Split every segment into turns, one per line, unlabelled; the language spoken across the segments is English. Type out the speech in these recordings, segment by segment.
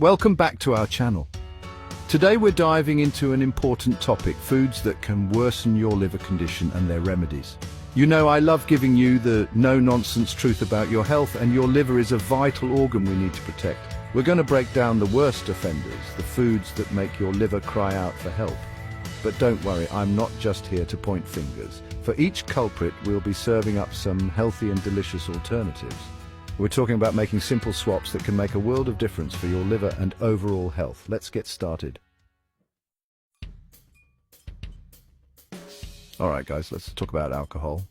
Welcome back to our channel. Today we're diving into an important topic, foods that can worsen your liver condition and their remedies. You know, I love giving you the no-nonsense truth about your health, and your liver is a vital organ we need to protect. We're going to break down the worst offenders, the foods that make your liver cry out for help. But don't worry, I'm not just here to point fingers. For each culprit, we'll be serving up some healthy and delicious alternatives. We're talking about making simple swaps that can make a world of difference for your liver and overall health. Let's get started. All right, guys, let's talk about alcohol.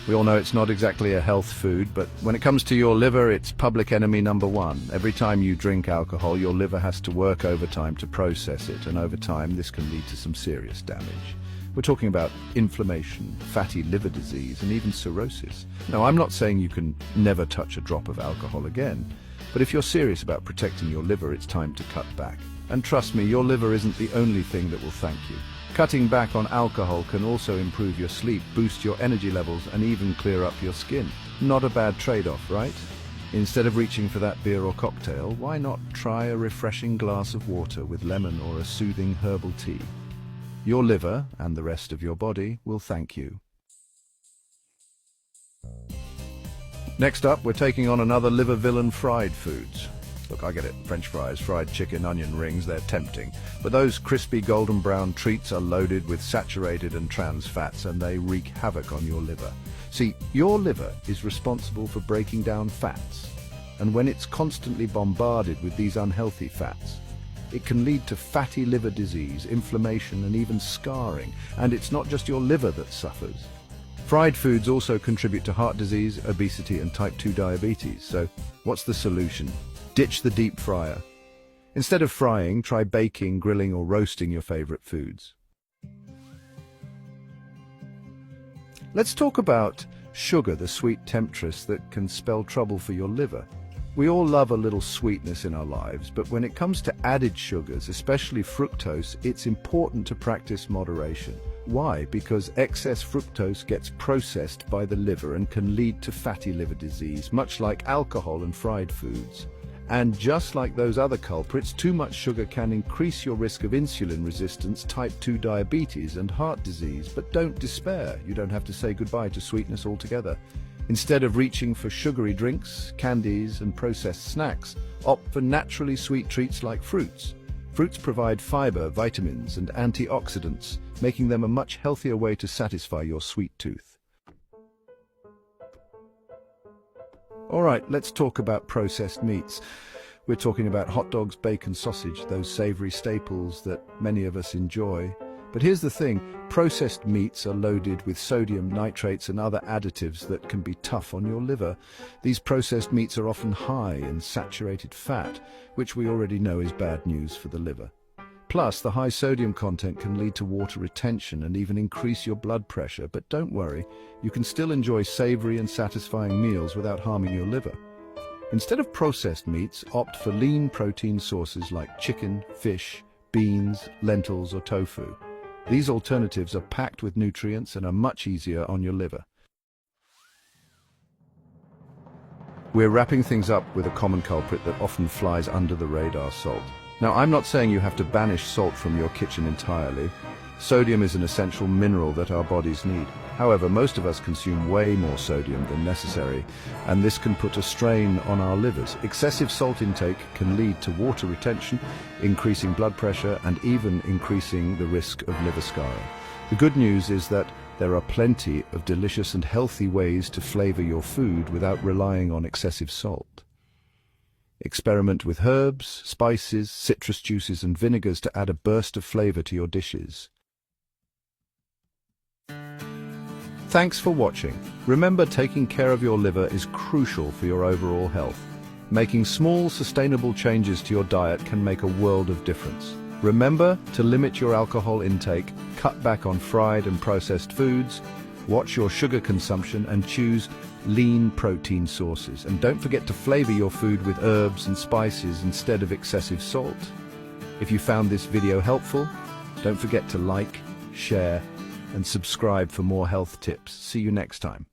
We all know it's not exactly a health food, but when it comes to your liver, it's public enemy number one. Every time you drink alcohol, your liver has to work overtime to process it, and over time, this can lead to some serious damage. We're talking about inflammation, fatty liver disease, and even cirrhosis. Now, I'm not saying you can never touch a drop of alcohol again, but if you're serious about protecting your liver, it's time to cut back. And trust me, your liver isn't the only thing that will thank you. Cutting back on alcohol can also improve your sleep, boost your energy levels, and even clear up your skin. Not a bad trade-off, right? Instead of reaching for that beer or cocktail, why not try a refreshing glass of water with lemon or a soothing herbal tea? Your liver, and the rest of your body, will thank you. Next up, we're taking on another liver villain, fried foods. Look, I get it. French fries, fried chicken, onion rings, they're tempting. But those crispy golden brown treats are loaded with saturated and trans fats, and they wreak havoc on your liver. See, your liver is responsible for breaking down fats. And when it's constantly bombarded with these unhealthy fats, it can lead to fatty liver disease, inflammation, and even scarring. And it's not just your liver that suffers. Fried foods also contribute to heart disease, obesity, and type 2 diabetes. So what's the solution? Ditch the deep fryer. Instead of frying, try baking, grilling, or roasting your favorite foods. Let's talk about sugar, the sweet temptress that can spell trouble for your liver. We all love a little sweetness in our lives, but when it comes to added sugars, especially fructose, it's important to practice moderation. Why? Because excess fructose gets processed by the liver and can lead to fatty liver disease, much like alcohol and fried foods. And just like those other culprits, too much sugar can increase your risk of insulin resistance, type 2 diabetes, and heart disease. But don't despair. You don't have to say goodbye to sweetness altogether. Instead of reaching for sugary drinks, candies, and processed snacks, opt for naturally sweet treats like fruits. Fruits provide fiber, vitamins, and antioxidants, making them a much healthier way to satisfy your sweet tooth. All right, let's talk about processed meats. We're talking about hot dogs, bacon, sausage, those savory staples that many of us enjoy. But here's the thing, processed meats are loaded with sodium, nitrates, and other additives that can be tough on your liver. These processed meats are often high in saturated fat, which we already know is bad news for the liver. Plus, the high sodium content can lead to water retention and even increase your blood pressure. But don't worry, you can still enjoy savory and satisfying meals without harming your liver. Instead of processed meats, opt for lean protein sources like chicken, fish, beans, lentils, or tofu. These alternatives are packed with nutrients and are much easier on your liver. We're wrapping things up with a common culprit that often flies under the radar: salt. Now, I'm not saying you have to banish salt from your kitchen entirely. Sodium is an essential mineral that our bodies need. However, most of us consume way more sodium than necessary, and this can put a strain on our livers. Excessive salt intake can lead to water retention, increasing blood pressure, and even increasing the risk of liver scarring. The good news is that there are plenty of delicious and healthy ways to flavor your food without relying on excessive salt. Experiment with herbs, spices, citrus juices, and vinegars to add a burst of flavor to your dishes. Thanks for watching. Remember, taking care of your liver is crucial for your overall health. Making small, sustainable changes to your diet can make a world of difference. Remember to limit your alcohol intake, cut back on fried and processed foods, watch your sugar consumption, and choose lean protein sources. And don't forget to flavor your food with herbs and spices instead of excessive salt. If you found this video helpful, don't forget to like, share, and subscribe for more health tips. See you next time.